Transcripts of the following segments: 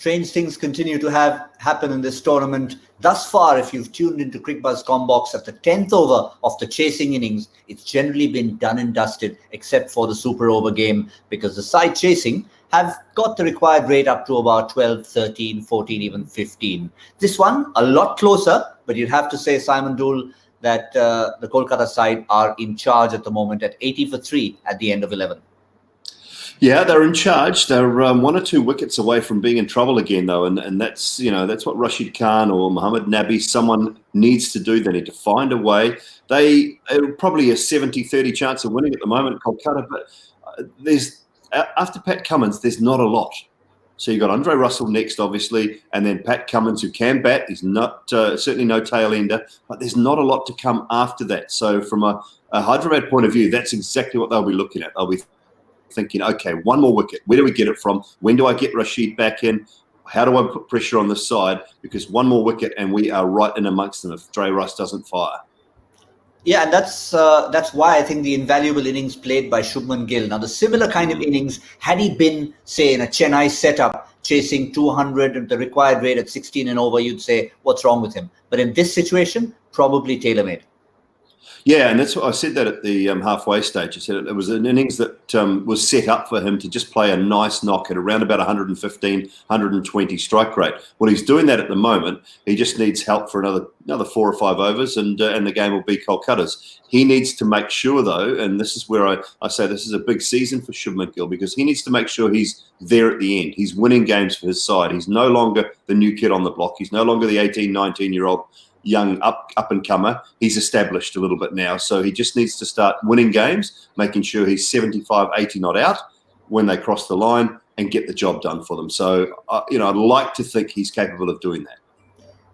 strange things continue to happen in this tournament. Thus far, if you've tuned into Cricbuzz Comm Box at the 10th over of the chasing innings, it's generally been done and dusted, except for the super over game, because the side chasing have got the required rate up to about 12, 13, 14, even 15. This one, a lot closer, but you'd have to say, Simon Doull, that the Kolkata side are in charge at the moment at 80 for 3 at the end of 11. Yeah, they're in charge. They're 1 or 2 wickets away from being in trouble again, though, and that's that's what Rashid Khan or Mohammad Nabi, someone needs to do. They need to find a way. They are probably a 70-30 chance of winning at the moment, Kolkata, but there's after Pat Cummins, there's not a lot. So you've got Andre Russell next, obviously, and then Pat Cummins, who can bat. He's not certainly no tail ender, but there's not a lot to come after that. So from a Hyderabad point of view, that's exactly what they'll be looking at. They'll be thinking, okay, 1 more wicket. Where do we get it from? When do I get Rashid back in? How do I put pressure on this side? Because 1 more wicket and we are right in amongst them if Dre Russ doesn't fire. Yeah, and that's why I think the invaluable innings played by Shubman Gill. Now, the similar kind of innings, had he been, say, in a Chennai setup, chasing 200 at the required rate at 16 and over, you'd say, what's wrong with him? But in this situation, probably tailor-made. Yeah, and that's what I said that at the halfway stage. I said it was an innings that was set up for him to just play a nice knock at around about 115, 120 strike rate. Well, he's doing that at the moment. He just needs help for another 4 or 5 overs, and the game will be Kolkata's. He needs to make sure, though, and this is where I say this is a big season for Shubman Gill, because he needs to make sure he's there at the end. He's winning games for his side. He's no longer the new kid on the block. He's no longer the 18, 19-year-old young up and comer. He's established a little bit now, so he just needs to start winning games, making sure he's 75, 80 not out when they cross the line, and get the job done for them. So I'd like to think he's capable of doing that.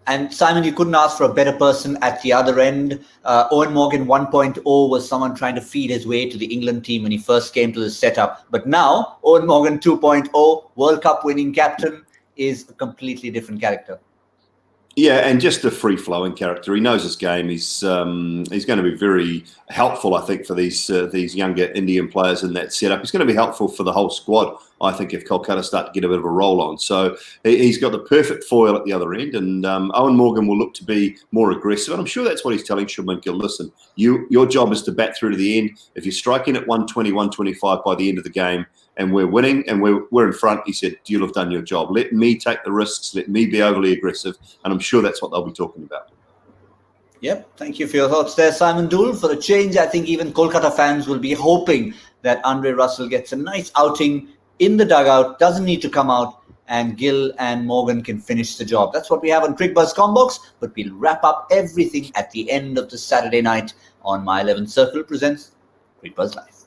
And Simon, you couldn't ask for a better person at the other end. Owen Morgan 1.0 was someone trying to feed his way to the England team when he first came to the setup. But now, Owen Morgan 2.0, World Cup winning captain, is a completely different character. Yeah, and just a free-flowing character. He knows his game. He's going to be very helpful, I think, for these younger Indian players in that setup. He's going to be helpful for the whole squad, I think, if Kolkata start to get a bit of a roll on. So he's got the perfect foil at the other end, and Owen Morgan will look to be more aggressive. And I'm sure that's what he's telling Shubman Gill. Listen, your job is to bat through to the end. If you're striking at 120, 125 by the end of the game, and we're winning and we're in front, he said, you'll have done your job. Let me take the risks. Let me be overly aggressive. And I'm sure that's what they'll be talking about. Yep. Thank you for your thoughts there, Simon Doull. For a change, I think even Kolkata fans will be hoping that Andre Russell gets a nice outing in the dugout, doesn't need to come out, and Gill and Morgan can finish the job. That's what we have on Cricbuzz Comm Box, but we'll wrap up everything at the end of the Saturday night on My 11 Circle presents Cricbuzz Live.